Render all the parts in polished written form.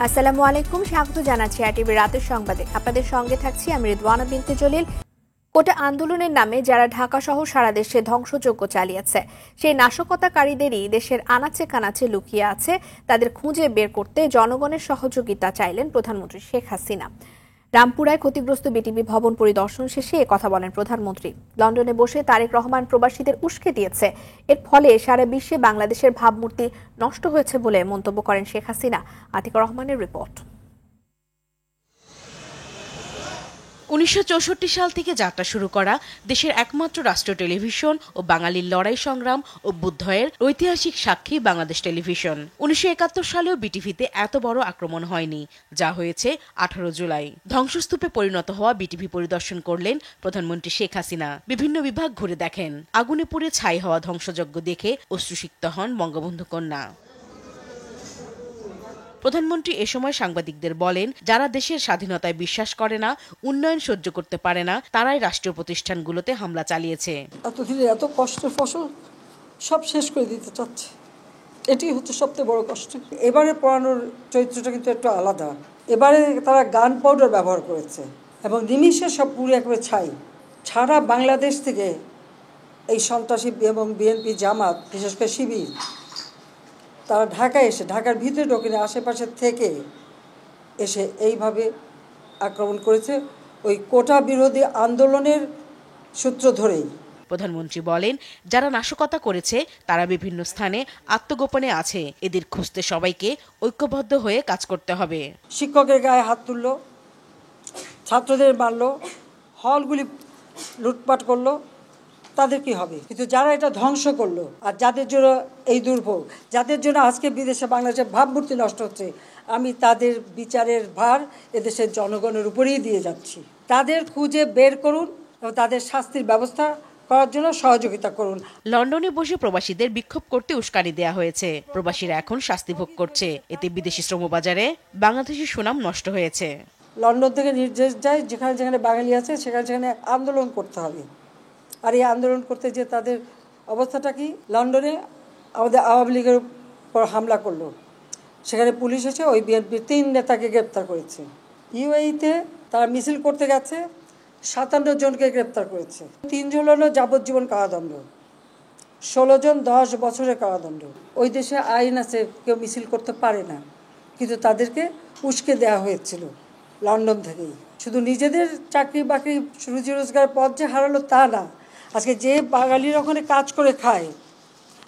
আসসালামু আলাইকুম, স্বাগত জানাচ্ছি আরটিভি রাতের সংবাদে। আপনাদের সঙ্গে থাকছি আমি রিদওয়ানা বিনতে জলিল। কোটা আন্দোলনের নামে যারা ঢাকা সহ সারা দেশে ধ্বংসযজ্ঞ চালিয়েছে, সেই নাশকতাকারীদেরই দেশের আনাচে কানাচে লুকিয়ে আছে, তাদের খুঁজে বের করতে জনগণের সহযোগিতা চাইলেন প্রধানমন্ত্রী শেখ হাসিনা। রামপুরায় ক্ষতিগ্রস্ত বিটিভি ভবন পরিদর্শন শেষে কথা বলেন প্রধানমন্ত্রী। লন্ডনে বসে তারেক রহমান প্রবাসীদের উস্কে দিয়েছে, এর ফলে সারা বিশ্বে বাংলাদেশের ভাবমূর্তি নষ্ট হয়েছে বলে মন্তব্য করেন শেখ হাসিনা। আতিকুর রহমানের রিপোর্ট। 1964 সাল থেকে যাত্রা শুরু করা দেশের একমাত্র রাষ্ট্রীয় টেলিভিশন ও বাঙালির লড়াই সংগ্রাম ও বুদ্ধয়ের ঐতিহাসিক সাক্ষী বাংলাদেশ টেলিভিশন। 1971 সালেও বিটিভিতে এত বড় আক্রমণ হয়নি, যা হয়েছে 18 জুলাই। ধ্বংসস্তূপে পরিণত হওয়া বিটিভি পরিদর্শন করলেন প্রধানমন্ত্রী শেখ হাসিনা। বিভিন্ন বিভাগ ঘুরে দেখেন। আগুনে পুড়ে ছাই হওয়া ধ্বংসযজ্ঞ দেখে অশ্রুসিক্ত হন বঙ্গবন্ধু কন্যা। প্রধানমন্ত্রী এ সময় সাংবাদিকদের বলেন, যারা দেশের স্বাধীনতায় বিশ্বাস করে না, উন্নয়ন সহ্য করতে পারে না, তারাই রাষ্ট্রীয় প্রতিষ্ঠানগুলোতে হামলা চালিয়েছে। এতদিনে এত কষ্টের ফসল সব শেষ করে দিতে চাচ্ছে, এটি হচ্ছে সবচেয়ে বড় কষ্ট। এবারে পড়ানোর চরিত্রটা কিন্তু একটু আলাদা। এবারে তারা গান পাউডার ব্যবহার করেছে এবং নিমিষে সব পুরো একেবারে ছাই। সারা বাংলাদেশ থেকে এই সন্ত্রাসী এবং বিএনপি জামাত, বিশেষ করে শিবির, তারা ঢাকায় এসে ঢাকার ভিতরে ঢোকেনি, আশেপাশে থেকে এসে এইভাবে আক্রমণ করেছে ওই কোটা বিরোধী আন্দোলনের সূত্র ধরেই। প্রধানমন্ত্রী বলেন, যারা নাশকতা করেছে তারা বিভিন্ন স্থানে আত্মগোপনে আছে, এদের খুঁজতে সবাইকে ঐক্যবদ্ধ হয়ে কাজ করতে হবে। শিক্ষকের গায়ে হাত তুললো, ছাত্রদের মারলো, হলগুলি লুটপাট করলো, তাদের কি হবে? কিন্তু যারা এটা ধ্বংস করলো আর যাদের জন্য এই দুর্ভোগ, যাদের জন্য আজকে বিদেশে বাংলাদেশের ভাবমূর্তি নষ্ট হচ্ছে, আমি তাদের বিচারের ভার এদেশের জনগণের উপরেই দিয়ে যাচ্ছি। তাদের খুঁজে বের করুন এবং তাদের শাস্তির ব্যবস্থা করার জন্য সহযোগিতা করুন। লন্ডনে বসে প্রবাসীদের বিক্ষোভ করতে উস্কানি দেয়া হয়েছে। প্রবাসীরা এখন শাস্তি ভোগ করছে, এতে বিদেশি শ্রমবাজারে বাংলাদেশের সুনাম নষ্ট হয়েছে। লন্ডন থেকে নির্দেশ যায়, যেখানে যেখানে বাঙালি আছে সেখানে সেখানে আন্দোলন করতে হবে। আর এই আন্দোলন করতে যে তাদের অবস্থাটা কি? লন্ডনে আমাদের আওয়ামী লীগের উপর হামলা করলো, সেখানে পুলিশ এসে ওই বিএনপির 3 নেতাকে গ্রেপ্তার করেছে। ইউএইতে তারা মিছিল করতে গেছে, 57 জনকে গ্রেপ্তার করেছে। 3 জন হলো যাবজ্জীবন কারাদণ্ড, 16 জন 10 বছরের কারাদণ্ড। ওই দেশে আইন আছে, কেউ মিছিল করতে পারে না, কিন্তু তাদেরকে উস্কে দেওয়া হয়েছিল লন্ডন থেকেই। শুধু নিজেদের চাকরি বাকরি রুজি রোজগারের পথ যে হারালো তা না, আজকে যে বাঙালিরা ওখানে কাজ করে খায়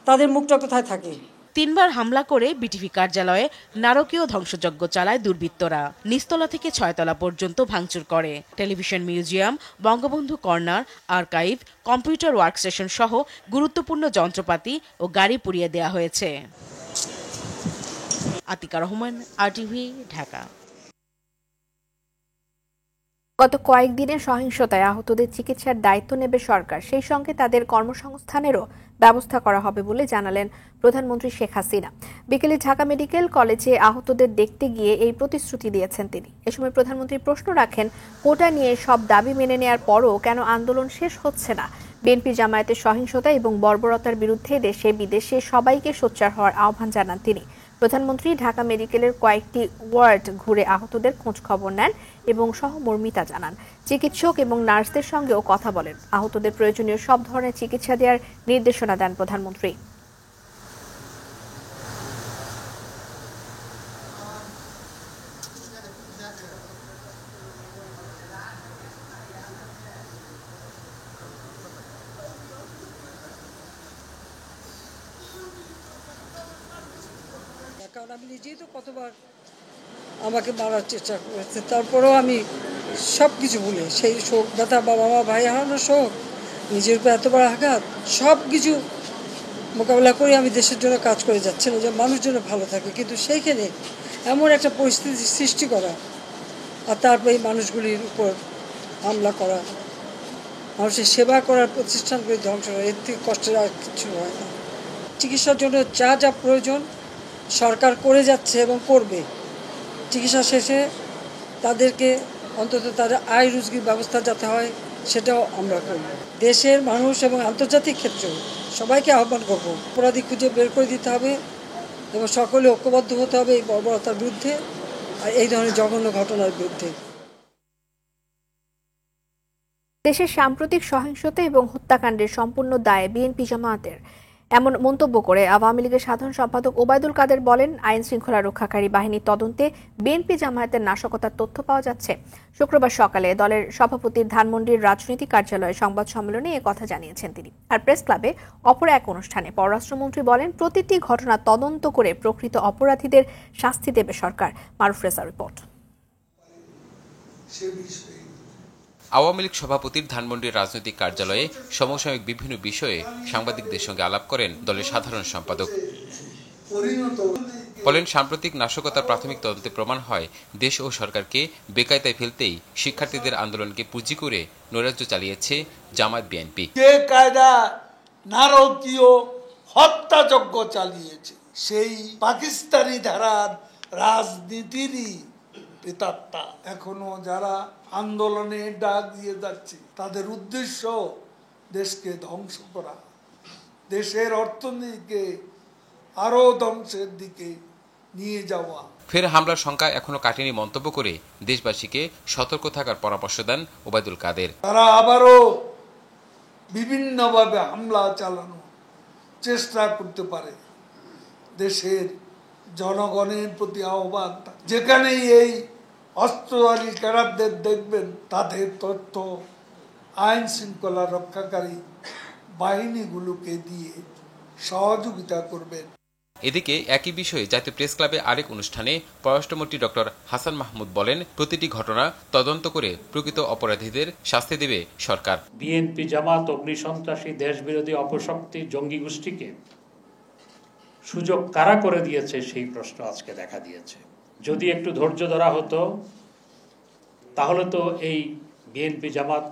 তাদের মুখটা কোথায় থাকে? 3 বার হামলা করে বিটিভি কার্যালয়ে নারকীয় ধ্বংসযজ্ঞ চালায় দুর্বৃত্তরা। নিচতলা থেকে 6 তলা পর্যন্ত ভাঙচুর করে। Television museum, Bangabandhu corner, archive, computer workstation সহ গুরুত্বপূর্ণ যন্ত্রপাতি ও গাড়ি পুড়িয়ে দেয়া হয়েছে। আতিকা রহমান, আরটিভি, ঢাকা। গত কয়েকদিনের সহিংসতায় আহতদের চিকিৎসার দায়িত্ব নেবে সরকার, সেই সঙ্গে তাদের কর্মসংস্থানেরও ব্যবস্থা করা হবে বলে জানালেন প্রধানমন্ত্রী শেখ হাসিনা। বিকেলে ঢাকা মেডিকেল কলেজে আহতদের দেখতে গিয়ে এই প্রতিশ্রুতি দিয়েছেন তিনি। এ সময় প্রধানমন্ত্রী প্রশ্ন রাখেন, কোটা নিয়ে সব দাবি মেনে নেয়ার পরও কেন আন্দোলন শেষ হচ্ছে না। বিএনপি জামায়াতের সহিংসতা এবং বর্বরতার বিরুদ্ধে দেশে বিদেশে সবাইকে সোচ্চার হওয়ার আহ্বান জানান তিনি। প্রধানমন্ত্রী ঢাকা মেডিকেলের কয়েকটি ওয়ার্ড ঘুরে আহতদের খোঁজ খবর নেন এবং সহমর্মিতা জানান। চিকিৎসক এবং নার্সদের সঙ্গেও কথা বলেন। আহতদের প্রয়োজনীয় সব ধরনের চিকিৎসা দেওয়ার নির্দেশনা দেন প্রধানমন্ত্রী। কারণ আমি নিজেই তো কতবার আমাকে মারার চেষ্টা করেছে, তারপরেও আমি সব কিছু ভুলে, সেই শোক ব্যথা, বাবা মা ভাই হারানোর শোক, নিজের উপর এত বড় আঘাত, সব কিছু মোকাবেলা করে আমি দেশের জন্য কাজ করে যাচ্ছিলাম যে মানুষ যেন ভালো থাকে। কিন্তু সেইখানে এমন একটা পরিস্থিতি সৃষ্টি করা আর তারপর এই মানুষগুলির উপর হামলা করা, মানুষের সেবা করার প্রতিষ্ঠানগুলি ধ্বংস করা, এর থেকে কষ্টের আর কিছু হয় না। চিকিৎসার জন্য যা যা প্রয়োজন সরকার করে যাচ্ছে এবং করবে। চিকিৎসা শেষে তাদেরকে অন্তত তাদের আয় রুজির ব্যবস্থা যাতে হয় সেটাও আমরা করব। দেশের মানুষ এবং আন্তর্জাতিক ক্ষেত্রেও সবাইকে আহ্বান করব, অপরাধী খুঁজে বের করে দিতে হবে এবং সকলে ঐক্যবদ্ধ হতে হবে এই বর্বরতার বিরুদ্ধে এই ধরনের জঘন্য ঘটনার বিরুদ্ধে। দেশের সাম্প্রতিক সহিংসতা এবং হত্যাকাণ্ডের সম্পূর্ণ দায় বিএনপি জামায়াতের, এমন মন্তব্য করে আওয়ামী লীগের সাধারণ সম্পাদক ওবায়দুল কাদের বলেন, আইন শৃঙ্খলা রক্ষাকারী বাহিনীর তদন্তে বিএনপি জামায়াতের নাশকতার তথ্য পাওয়া যাচ্ছে। শুক্রবার সকালে দলের সভাপতির ধানমন্ডির রাজনৈতিক কার্যালয়ে সংবাদ সম্মেলনে এ কথা জানিয়েছেন তিনি। আর প্রেস ক্লাবে অপর এক অনুষ্ঠানে পররাষ্ট্রমন্ত্রী বলেন, প্রতিটি ঘটনা তদন্ত করে প্রকৃত অপরাধীদের শাস্তি দেবে সরকার। মারুফ রেজা রিপোর্ট। আওয়ামী লীগ সভাপতির ধানমন্ডির রাজনৈতিক কার্যালয়ে সমসাময়িক বিভিন্ন বিষয়ে সাংবাদিকদের সঙ্গে আলাপ করেন দলের সাধারণ সম্পাদক। বলেন, সাম্প্রতিক নাশকতার প্রাথমিক তদন্তে প্রমাণ হয় দেশ ও সরকারকে বেকায়দায় ফেলতেই শিক্ষার্থীদের আন্দোলনকে পুঁজি করে নৈরাজ্য চালিয়েছে জামায়াত বিএনপি। যে কায়দা নারকীয় হত্যাযজ্ঞ চালিয়েছে, সেই পাকিস্তানি ধারার রাজনীতিরই প্রেতাত্মা এখনো যারা আন্দোলনে ডাক দিয়ে যাচ্ছে, তাদের উদ্দেশ্য দেশকে ধ্বংস করা, দেশের অর্থনীতিকে আরো ধ্বংসের দিকে নিয়ে যাওয়া। ফের হামলার সংখ্যা এখনো কাটেনি মন্তব্য করে দেশবাসীকে সতর্ক থাকার পরামর্শ দেন ওবায়দুল কাদের। তারা আবারও বিভিন্নভাবে হামলা চালানো চেষ্টা করতে পারে। দেশের জনগণের প্রতি আহ্বান, যেখানেই এই অস্ত্রধারী ক্যাডারদের দেখবেন, তাদের তথ্য আইন শৃঙ্খলা রক্ষাকারী বাহিনীগুলোকে দিয়ে সহযোগিতা করবেন। এদিকে একই বিষয়ে জাতীয় প্রেস ক্লাবে আরেক অনুষ্ঠানে পররাষ্ট্রমন্ত্রী ডক্টর হাসান মাহমুদ বলেন, প্রতিটি ঘটনা তদন্ত করে প্রকৃত অপরাধীদের শাস্তি দেবে সরকার। বিএনপি জামাত অগ্নিসন্ত্রাসী দেশবিরোধী অপশক্তি জঙ্গি গোষ্ঠীকে সুযোগ কারা করে দিয়েছে, সেই প্রশ্ন আজকে দেখা দিয়েছে। যদি একটু ধৈর্য ধরা হতো, তাহলে তো এই বিএনপি জামাত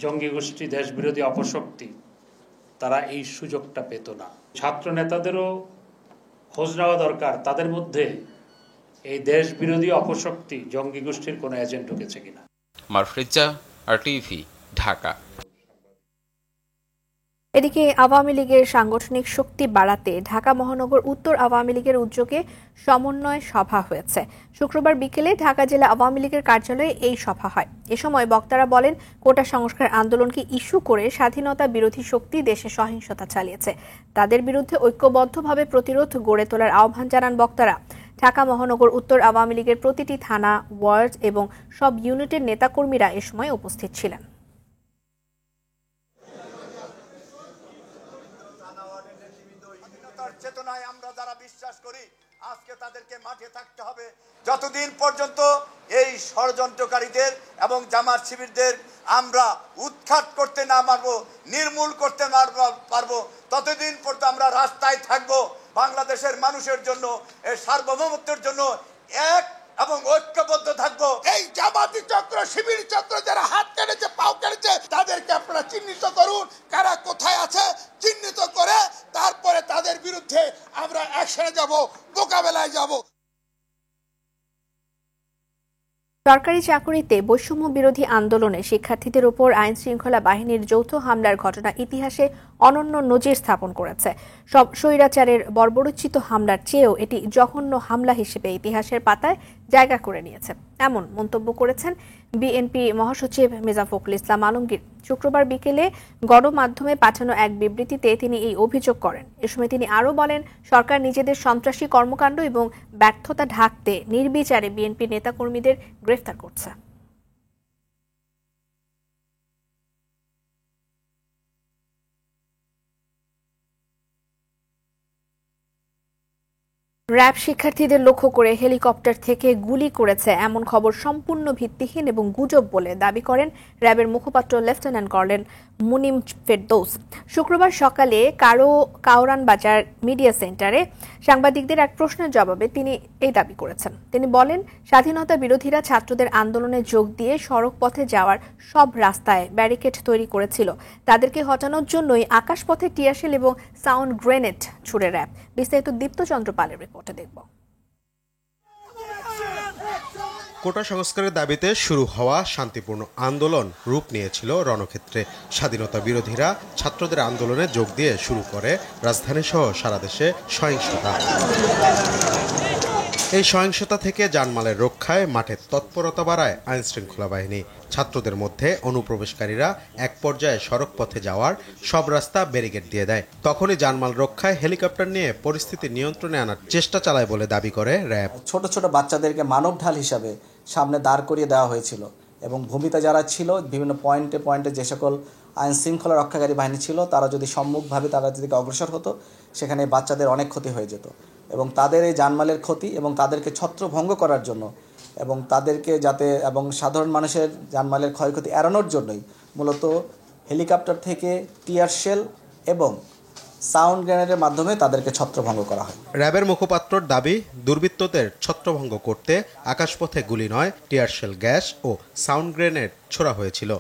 জঙ্গি গোষ্ঠী দেশবিরোধী অপশক্তি তারা এই সুযোগটা পেত না। ছাত্র নেতাদেরও খোঁজ নেওয়া দরকার, তাদের মধ্যে এই দেশবিরোধী অপশক্তি জঙ্গি গোষ্ঠীর কোনো এজেন্ট ঢুকেছে কিনা। মারুফ রেজা, RTV, ঢাকা। এদিকে আওয়ামী লীগের সাংগঠনিক শক্তি বাড়াতে ঢাকা মহানগর উত্তর আওয়ামী লীগের উদ্যোগে সমন্বয় সভা হয়েছে। শুক্রবার বিকেলে ঢাকা জেলা আওয়ামী লীগের কার্যালয়ে এই সভা হয়। এ সময় বক্তারা বলেন, কোটা সংস্কার আন্দোলনকে ইস্যু করে স্বাধীনতা বিরোধী শক্তি দেশে সহিংসতা চালিয়েছে। তাদের বিরুদ্ধে ঐক্যবদ্ধভাবে প্রতিরোধ গড়ে তোলার আহ্বান জানান বক্তারা। ঢাকা মহানগর উত্তর আওয়ামী লীগের প্রতিটি থানা, ওয়ার্ড এবং সব ইউনিটের নেতাকর্মীরা এ সময় উপস্থিত ছিলেন। চেতনায় আমরা যারা বিশ্বাস করি, আজকে তাদেরকে মাঠে থাকতে হবে। যতদিন পর্যন্ত এই ষড়যন্ত্রকারীদের এবং জামাত শিবিরদের আমরা উৎখাত করতে না পারবো, নির্মূল করতে পারবো, ততদিন পর্যন্ত আমরা রাস্তায় থাকবো। বাংলাদেশের মানুষের জন্য, এই সার্বভৌমত্বের জন্য এক এবং ঐক্যবদ্ধ থাকবো। এই জামাতি চক্র, শিবির চক্র যারা হাত কেটেছে, পাও কেটেছে, তাদেরকে আপনারা চিহ্নিত করুন, কারা কোথায় আছে চিহ্নিত করে তারপরে তাদের বিরুদ্ধে আমরা অ্যাকশনে যাব, মোকাবেলায় যাব। সরকারি চাকুরিতে বৈষম্য বিরোধী আন্দোলনে শিক্ষার্থীদের উপর আইন শৃঙ্খলা বাহিনীর যৌথ হামলার ঘটনা ইতিহাসে অনন্য নজির স্থাপন করেছে। সব স্বৈরাচারের বর্বরোচিত হামলার চেয়েও এটি জঘন্য হামলা হিসেবে ইতিহাসের পাতায় জায়গা করে নিয়েছে, এমন মন্তব্য করেছেন বিএনপি মহাসচিব মির্জা ফখরুল ইসলাম আলমগীর। শুক্রবার বিকেলে গণমাধ্যমে পাঠানো এক বিবৃতিতে তিনি এই অভিযোগ করেন। এ সময় তিনি আরও বলেন, সরকার নিজেদের সন্ত্রাসী কর্মকাণ্ড এবং ব্যর্থতা ঢাকতে নির্বিচারে বিএনপি নেতাকর্মীদের গ্রেফতার করছে। র্যাব শিক্ষার্থীদের লক্ষ্য করে হেলিকপ্টার থেকে গুলি করেছে এমন খবর সম্পূর্ণ ভিত্তিহীন এবং গুজব বলে দাবি করেন র্যাবের মুখপাত্র লেফটেন্যান্ট কর্নেল মুনিম ফেরদৌস। শুক্রবার সকালে কাওরান বাজার মিডিয়া সেন্টারে সাংবাদিকদের এক প্রশ্নের জবাবে তিনি এই দাবি করেছেন। তিনি বলেন, স্বাধীনতা বিরোধীরা ছাত্রদের আন্দোলনে যোগ দিয়ে সড়ক পথে যাওয়ার সব রাস্তায় ব্যারিকেড তৈরি করেছিল। তাদেরকে হটানোর জন্যই আকাশপথে টিয়ারশেল এবং সাউন্ড গ্রেনেড ছুড়ে র্যাব। বিস্তারিত দীপ্তচন্দ্র পালের রিপোর্টে দেখব। কোটা সংস্কারের দাবিতে শুরু হওয়া শান্তিপূর্ণ আন্দোলন রূপ নিয়েছিল রণক্ষেত্রে। স্বাধীনতা বিরোধীরা ছাত্রদের আন্দোলনে যোগ দিয়ে শুরু করে রাজধানী সহ সারা দেশে সহিংসতা। এই সহিংসতা থেকে জানমালের রক্ষায় মাঠে তৎপরতা বাড়ায় আইনশৃঙ্খলা বাহিনী। ছাত্রদের মধ্যে অনুপ্রবেশকারীরা এক পর্যায়ে সড়ক পথে যাওয়ার সব রাস্তা ব্যারিকেড দিয়ে দেয়। তখনই জানমাল রক্ষায় হেলিকপ্টার নিয়ে পরিস্থিতি নিয়ন্ত্রণে আনার চেষ্টা চালায় বলে দাবি করে র্যাব। ছোট ছোট বাচ্চাদেরকে মানব ঢাল হিসাবে সামনে দাঁড় করিয়ে দেওয়া হয়েছিল এবং ভূমিতে যারা ছিল বিভিন্ন পয়েন্টে যে সকল আইন শৃঙ্খলা রক্ষাকারী বাহিনী ছিল তারা যদি সম্মুখভাবে তারা যদি অগ্রসর হতো সেখানে বাচ্চাদের অনেক ক্ষতি হয়ে যেত এবং তাদের এই জানমালের ক্ষতি এবং তাদেরকে ছত্রভঙ্গ করার জন্য এবং তাদেরকে যাতে এবং সাধারণ মানুষের জানমালের ক্ষয়ক্ষতি এড়ানোর জন্যই মূলত হেলিকপ্টার থেকে টিয়ার শেল এবং সাউন্ড গ্রেনেডের মাধ্যমে তাদেরকে ছত্রভঙ্গ করা হয়। র্যাবের মুখপাত্রর দাবি, দুর্বৃত্তদের ছত্রভঙ্গ করতে আকাশপথে গুলি নয়, টিয়ার শেল, গ্যাস ও সাউন্ড গ্রেনেড ছোড়া হয়েছিল।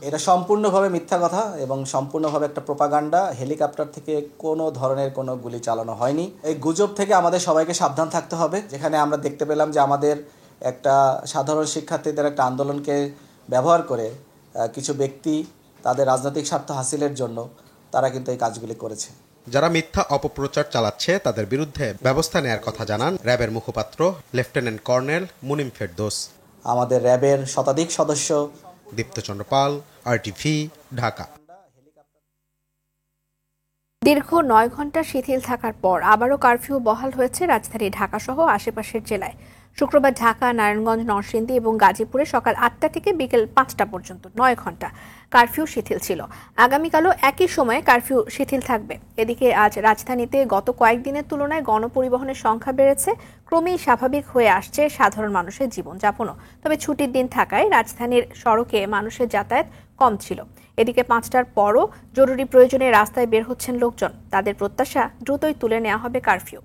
এটা সম্পূর্ণভাবে মিথ্যা কথা এবং সম্পূর্ণভাবে একটা প্রোপাগান্ডা। হেলিকপ্টার থেকে কোনো ধরনের কোনো গুলি চালানো হয়নি। এই গুজব থেকে আমাদের সবাইকে সাবধান থাকতে হবে। যেখানে আমরা দেখতে পেলাম যে আমাদের একটা সাধারণ শিক্ষার্থীদের একটা আন্দোলনকে ব্যবহার করে কিছু ব্যক্তি তাদের রাজনৈতিক স্বার্থ হাসিলের জন্য তারা কিন্তু এই কাজগুলি করেছে। যারা মিথ্যা অপপ্রচার চালাচ্ছে তাদের বিরুদ্ধে ব্যবস্থা নেয়ার কথা জানান র্যাবের মুখপাত্র লেফটেন্যান্ট কর্নেল মুনিম ফেরদৌস। আমাদের র্যাবের শতাধিক সদস্য। দীপ্তচন্দ্র পাল, RTV, ঢাকা। দীর্ঘ 9 ঘন্টা শিথিল থাকার পর আবারও কারফিউ বহাল হয়েছে রাজধানী ঢাকা সহ আশেপাশের জেলায়। শুক্রবার ঢাকা, নারায়ণগঞ্জ, নরসিংদী এবং গাজীপুরে সকাল 8টা থেকে বিকেল 5টা পর্যন্ত 9 ঘন্টা কারফিউ শিথিল ছিল। আগামীকালও একই সময়ে কারফিউ শিথিল থাকবে। এদিকে আজ রাজধানীতে গত কয়েকদিনের তুলনায় গণপরিবহনের সংখ্যা বেড়েছে। ক্রমেই স্বাভাবিক হয়ে আসছে সাধারণ মানুষের জীবনযাপনও। তবে ছুটির দিন থাকায় রাজধানীর সড়কে মানুষের যাতায়াত কম ছিল। এদিকে 5টার পরও জরুরি প্রয়োজনে রাস্তায় বের হচ্ছেন লোকজন। তাদের প্রত্যাশা দ্রুতই তুলে নেওয়া হবে কারফিউ।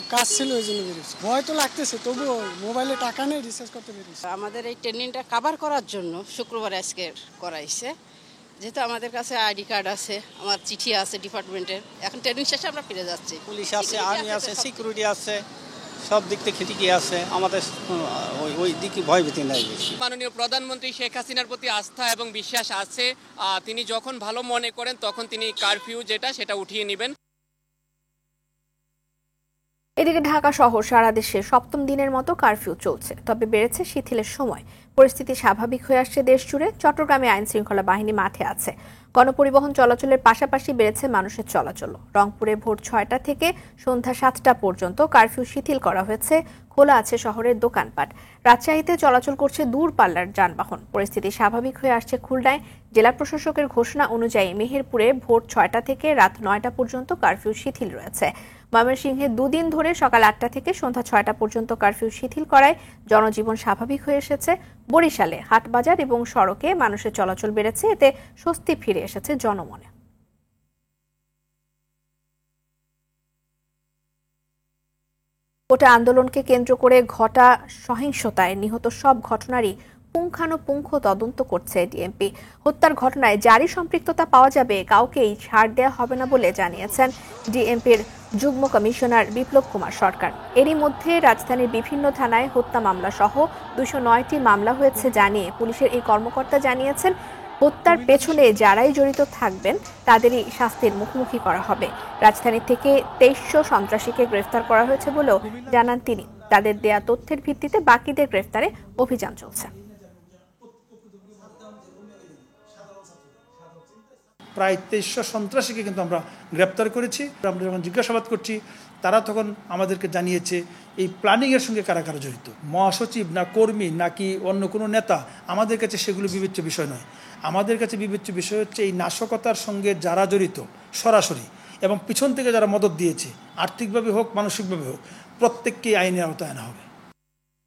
কাজ ছিল ওই জন্য বেরিয়েছি। ভয় তো লাগতেছে, তবুও মোবাইলে টাকা নেই, রিচার্জ করতে বেরিয়েছি। আমাদের এই ট্রেনিংটা কভার করার জন্য শুক্রবার আজকে করাইছে। যেহেতু আমাদের কাছে আইডি কার্ড আছে, আমার চিঠি আছে ডিপার্টমেন্টের, এখন ট্রেনিং শেষে আমরা ফিরে যাচ্ছি। পুলিশ আছে, আর্মি আছে, সিকিউরিটি আছে, সব দিক থেকে ঠিকই আছে। আমাদের ওই দিকে ভয়ভীতি নাই বেশি। মাননীয় প্রধানমন্ত্রী শেখ হাসিনার প্রতি আস্থা এবং বিশ্বাস আছে। তিনি যখন ভালো মনে করেন তখন তিনি কারফিউ সেটা উঠিয়ে নেবেন। এদিকে ঢাকা সহ সারা দেশে 7ম দিনের মতো কারফিউ চলছে, তবে বেড়েছে শিথিলের সময়। পরিস্থিতি স্বাভাবিক হয়ে আসছে দেশ জুড়ে। চট্টগ্রামে আইন শৃঙ্খলা বাহিনী মাঠে আছে। গণপরিবহন চলাচলের পাশাপাশি বেড়েছে মানুষের চলাচল। রংপুরে ভোর 6টা থেকে সন্ধ্যা 7টা পর্যন্ত কারফিউ শিথিল করা হয়েছে। খোলা আছে শহরের দোকানপাট। রাজশাহীতে চলাচল করছে দূরপাল্লার যানবাহন। পরিস্থিতি স্বাভাবিক হয়ে আসছে খুলনায়। জেলা প্রশাসকের ঘোষণা অনুযায়ী মেহেরপুরে ভোর 6টা থেকে রাত 9টা পর্যন্ত কারফিউ শিথিল রয়েছে। ময়মনসিংহে 2 দিন ধরে সকাল 8টা থেকে সন্ধ্যা 6টা পর্যন্ত কারফিউ শিথিল করায় জনজীবন স্বাভাবিক হয়ে এসেছে। বরিশালে হাটবাজার এবং সড়কে মানুষের চলাচল বেড়েছে। এতে স্বস্তি ফিরে এসেছে জনমনে। কোটা আন্দোলনকে কেন্দ্র করে ঘটা সহিংসতায় নিহত সব ঘটনারই পুঙ্খানুপুঙ্খ তদন্ত করছে ডিএমপি। হত্যার ঘটনায় যারই সম্পৃক্ততা পাওয়া যাবে কাউকেই ছাড় দেওয়া হবে না বলে জানিয়েছেন ডিএমপির যুগ্ম কমিশনার বিপ্লব কুমার সরকার। এরই মধ্যে রাজধানীর বিভিন্ন থানায় হত্যা মামলা সহ 209টি মামলা হয়েছে জানিয়ে পুলিশের এই কর্মকর্তা জানিয়েছেন, হত্যার পেছনে যারাই জড়িত থাকবেন তাদেরই শাস্তির মুখোমুখি করা হবে। রাজধানী থেকে 2300 সন্ত্রাসীকে গ্রেফতার করা হয়েছে বলেও জানান তিনি। তাদের দেয়া তথ্যের ভিত্তিতে বাকিদের গ্রেফতারে অভিযান চলছে। প্রায় 2300 সন্ত্রাসীকে কিন্তু আমরা গ্রেপ্তার করেছি। আমরা যখন জিজ্ঞাসাবাদ করছি তারা তখন আমাদেরকে জানিয়েছে এই প্ল্যানিংয়ের সঙ্গে কারা কারা জড়িত। মহাসচিব না কর্মী নাকি অন্য কোনো নেতা, আমাদের কাছে সেগুলো বিবেচ্য বিষয় নয়। আমাদের কাছে বিবেচ্য বিষয় হচ্ছে এই নাশকতার সঙ্গে যারা জড়িত সরাসরি এবং পিছন থেকে যারা মদত দিয়েছে, আর্থিকভাবে হোক মানসিকভাবে হোক, প্রত্যেককেই আইনের আওতায় আনা হবে।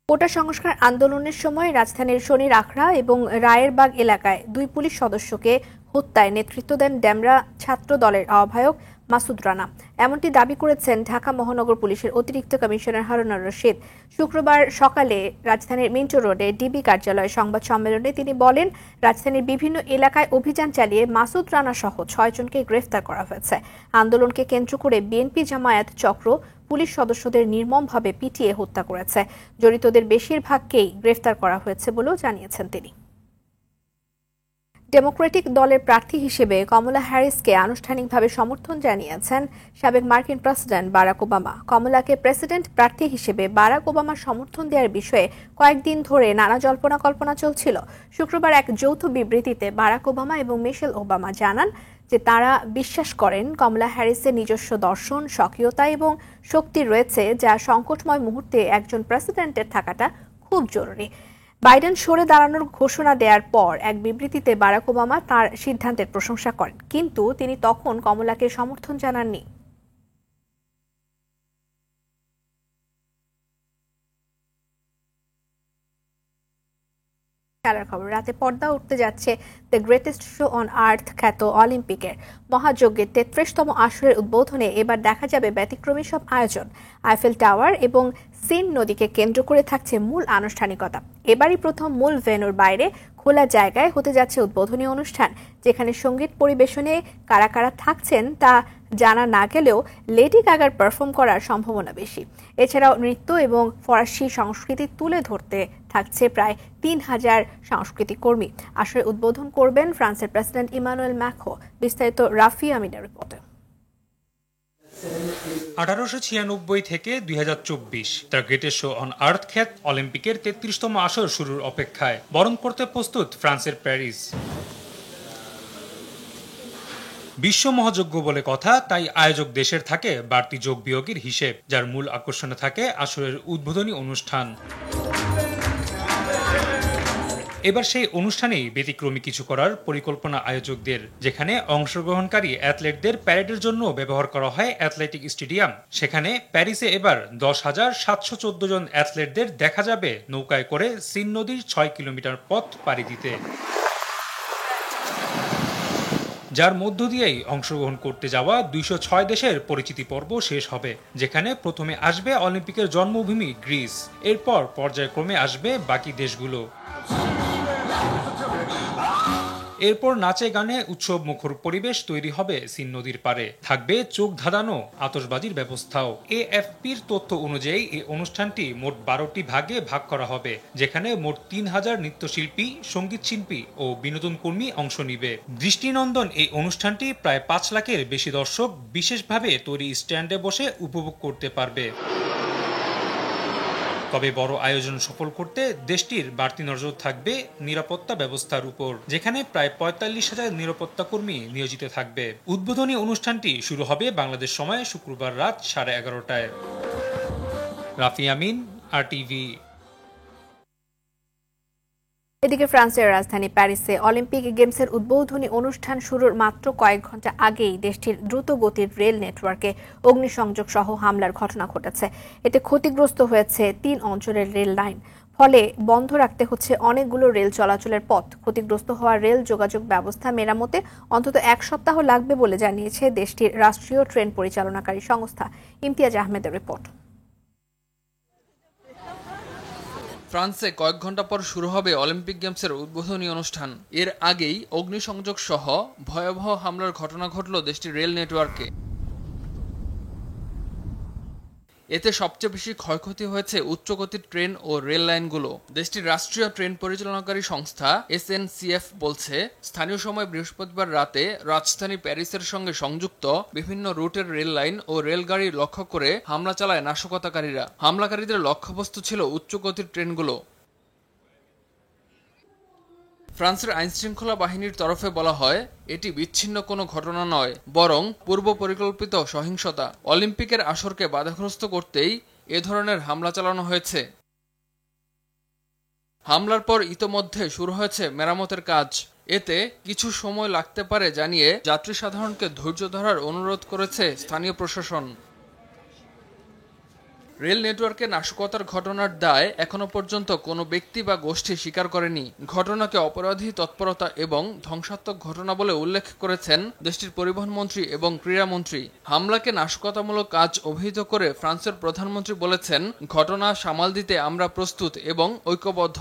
কোটা সংস্কার আন্দোলনের সময় রাজধানীর শনির আখড়া এবং রায়েরবাগ এলাকায় 2 পুলিশ সদস্যকে হত্যায় নেতৃত্ব দেন ডেমরা ছাত্র দলের আহ্বায়ক মাসুদ রানা। এমনটি দাবি করেছেন ঢাকা মহানগর পুলিশের অতিরিক্ত কমিশনার হারুনুর রশিদ। শুক্রবার সকালে রাজধানীর মিন্টো রোডে ডিবি কার্যালয়ে সংবাদ সম্মেলনে তিনি বলেন, রাজধানীর বিভিন্ন এলাকায় অভিযান চালিয়ে মাসুদ রানা সহ 6 জনকে গ্রেফতার করা হয়েছে। আন্দোলনকে কেন্দ্র করে বিএনপি জামায়াত চক্র পুলিশ সদস্যদের নির্মমভাবে পিটিয়ে হত্যা করেছে। জড়িতদের বেশিরভাগকেই গ্রেফতার করা হয়েছে বলেও জানিয়েছেন তিনি। ডেমোক্রেটিক দলের প্রার্থী হিসেবে কমলা হ্যারিসকে আনুষ্ঠানিকভাবে সমর্থন জানিয়েছেন সাবেক মার্কিন প্রেসিডেন্ট বারাক ওবামা। কমলাকে প্রেসিডেন্ট প্রার্থী হিসেবে বারাক ওবামার সমর্থন দেওয়ার বিষয়ে কয়েকদিন ধরে নানা জল্পনা কল্পনা চলছিল। শুক্রবার এক যৌথ বিবৃতিতে বারাক ওবামা এবং মিশেল ওবামা জানান যে তারা বিশ্বাস করেন কমলা হ্যারিসের নিজস্ব দর্শন, স্বকীয়তা এবং শক্তি রয়েছে, যা সংকটময় মুহূর্তে একজন প্রেসিডেন্টের থাকাটা খুব জরুরি। বাইডেন সরে দাঁড়ানোর ঘোষণা দেওয়ার পর এক বিবৃতিতে বারাক ওবামা তার সিদ্ধান্তের প্রশংসা করেন, কিন্তু তিনি তখন কমলাকে সমর্থন জানাননি। খেলার খবর, রাতে পর্দা উঠতে যাচ্ছে the greatest show on earth খ্যাত অলিম্পিকের মহাযজ্ঞের 33তম আসরের উদ্বোধনে এবার দেখা যাবে ব্যতিক্রমী সব আয়োজন। আইফেল টাওয়ার এবং সিন নদীকে কেন্দ্র করে থাকছে মূল আনুষ্ঠানিকতা। এবারই প্রথম মূল ভেন্যুর বাইরে খোলা জায়গায় হতে যাচ্ছে উদ্বোধনী অনুষ্ঠান, যেখানে সঙ্গীত পরিবেশনে কারা কারা থাকছেন তা জানা না গেলেও লেডি গাগার পারফর্ম করার সম্ভাবনা বেশি। এছাড়াও নৃত্য এবং ফরাসি সংস্কৃতি তুলে ধরতে থাকছে প্রায় ৩,০০০ সাংস্কৃতিক কর্মী। আসলে উদ্বোধন করবেন ফ্রান্সের প্রেসিডেন্ট ইমানুয়েল ম্যাক্রো। বিস্তারিত রাফি আমিনের রিপোর্টে। 1896 থেকে 2024 the greatest show on earth খ্যাত অলিম্পিকের 33তম আসর শুরুর অপেক্ষায়। বরণ করতে প্রস্তুত ফ্রান্সের প্যারিস। বিশ্ব মহাযজ্ঞ বলে কথা, তাই আয়োজক দেশের থাকে বাড়তি যোগ বিয়োগের হিসেব, যার মূল আকর্ষণে থাকে আসরের উদ্বোধনী অনুষ্ঠান। এবার সেই অনুষ্ঠানেই ব্যতিক্রমী কিছু করার পরিকল্পনা আয়োজকদের, যেখানে অংশগ্রহণকারী অ্যাথলেটদের প্যারেডের জন্য ব্যবহার করা হয় অ্যাথলেটিক স্টেডিয়াম। সেখানে প্যারিসে এবার 10,714 জন অ্যাথলেটদের দেখা যাবে নৌকায় করে সিন নদীর 6 কিলোমিটার পথ পাড়ি দিতে, যার মধ্য দিয়েই অংশগ্রহণ করতে যাওয়া 206 দেশের পরিচিতি পর্ব শেষ হবে, যেখানে প্রথমে আসবে অলিম্পিকের জন্মভূমি গ্রিস, এরপর পর্যায়ক্রমে আসবে বাকি দেশগুলো। এরপর নাচে গানে উৎসব মুখর পরিবেশ তৈরি হবে সিন নদীর পারে। থাকবে চোখ ধাঁধানো আতশবাজির ব্যবস্থাও। এএফপির তথ্য অনুযায়ী এই অনুষ্ঠানটি মোট 12টি ভাগে ভাগ করা হবে, যেখানে মোট 3,000 নৃত্যশিল্পী, সঙ্গীত শিল্পী ও বিনোদন কর্মী অংশ নিবে। দৃষ্টিনন্দন এই অনুষ্ঠানটি প্রায় 5 লাখের বেশি দর্শক বিশেষভাবে তৈরি স্ট্যান্ডে বসে উপভোগ করতে পারবে। তবে বড় আয়োজন সফল করতে দেশটির বাড়তি নজর থাকবে নিরাপত্তা ব্যবস্থার উপর, যেখানে প্রায় 45,000 নিরাপত্তা কর্মী নিয়োজিত থাকবে। উদ্বোধনী অনুষ্ঠানটি শুরু হবে বাংলাদেশ সময় শুক্রবার রাত 11:30টায়। রাফি আমিন, RTV। এদিকে ফ্রান্সের রাজধানী প্যারিসে অলিম্পিক গেমসের উদ্বোধনী অনুষ্ঠান শুরুর মাত্র কয়েক ঘন্টা আগেই দেশটির দ্রুত গতির রেল নেটওয়ার্কে অগ্নিসংযোগ সহ হামলার ঘটনা ঘটেছে। এতে ক্ষতিগ্রস্ত হয়েছে 3 অঞ্চলের রেল লাইন, ফলে বন্ধ রাখতে হচ্ছে অনেকগুলো রেল চলাচলের পথ। ক্ষতিগ্রস্ত হওয়া রেল যোগাযোগ ব্যবস্থা মেরামতে অন্তত 1 সপ্তাহ লাগবে বলে জানিয়েছে দেশটির রাষ্ট্রীয় ট্রেন পরিচালনাকারী সংস্থা। ইমতিয়াজ আহমেদের রিপোর্ট। ফ্রান্সে কয়েক ঘন্টা পর শুরু হবে অলিম্পিক গেমসের উদ্বোধনী অনুষ্ঠান। এর আগেই অগ্নিসংযোগ সহ ভয়াবহ হামলার ঘটনা ঘটল দেশটির রেল নেটওয়ার্কে। এতে সবচেয়ে বেশি ক্ষয়ক্ষতি হয়েছে উচ্চগতির ট্রেন ও রেল লাইনগুলো। দেশটির রাষ্ট্রীয় ট্রেন পরিচালনাকারী সংস্থা SNCF বলছে, স্থানীয় সময় বৃহস্পতিবার রাতে রাজধানী প্যারিসের সঙ্গে সংযুক্ত বিভিন্ন রুটের রেল লাইন ও রেলগাড়ি লক্ষ্য করে হামলা চালায় নাশকতাকারীরা। হামলাকারীদের লক্ষ্যবস্তু ছিল উচ্চগতির ট্রেনগুলো। ফ্রান্সের আইনশৃঙ্খলা বাহিনীর তরফে বলা হয়, এটি বিচ্ছিন্ন কোনো ঘটনা নয়, বরং পূর্ব পরিকল্পিত সহিংসতা। অলিম্পিকের আসরকে বাধাগ্রস্ত করতেই এ ধরনের হামলা চালানো হয়েছে। হামলার পর ইতোমধ্যে শুরু হয়েছে মেরামতের কাজ। এতে কিছু সময় লাগতে পারে জানিয়ে যাত্রী সাধারণকে ধৈর্য ধরার অনুরোধ করেছে স্থানীয় প্রশাসন। রেল নেটওয়ার্কে নাশকতার ঘটনার দায় এখনো পর্যন্ত কোনো ব্যক্তি বা গোষ্ঠী স্বীকার করেনি। ঘটনাকে অপরাধী তৎপরতা এবং ধ্বংসাত্মক ঘটনা বলে উল্লেখ করেছেন দেশটির পরিবহন মন্ত্রী এবং ক্রীড়ামন্ত্রী। হামলাকে নাশকতামূলক কাজ অভিহিত করে ফ্রান্সের প্রধানমন্ত্রী বলেছেন, ঘটনা সামাল দিতে আমরা প্রস্তুত এবং ঐক্যবদ্ধ।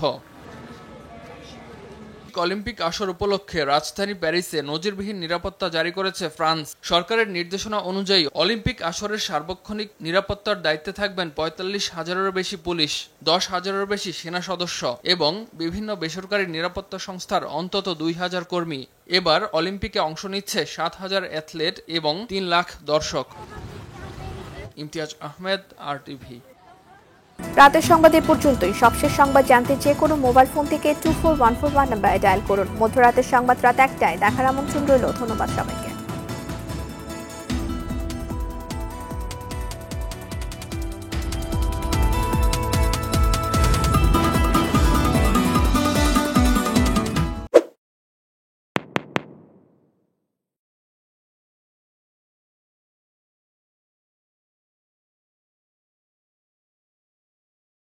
অলিম্পিক আসর উপলক্ষে রাজধানী প্যারিসে নজিরবিহীন নিরাপত্তা জারি করেছে ফ্রান্স। সরকারের নির্দেশনা অনুযায়ী অলিম্পিক আসরের সার্বক্ষণিক নিরাপত্তার দায়িত্বে থাকবেন ৪৫,০০০-এরও বেশি পুলিশ, ১০,০০০-এরও বেশি সেনা সদস্য এবং বিভিন্ন বেসরকারি নিরাপত্তা সংস্থার অন্তত ২,০০০ কর্মী। এবার অলিম্পিকে অংশ নিচ্ছে ৭,০০০ অ্যাথলেট এবং ৩ লাখ দর্শক। ইমতিয়াজ আহমেদ, RTV। রাতের সংবাদ এ পর্যন্তই। সবশেষ সংবাদ জানতে যে কোনো মোবাইল ফোন থেকে 24141 নাম্বারে ডায়াল করুন। মধ্যরাতের সংবাদ রাত ১টায় দেখার আমন্ত্রণ রইল। ধন্যবাদ সবাইকে।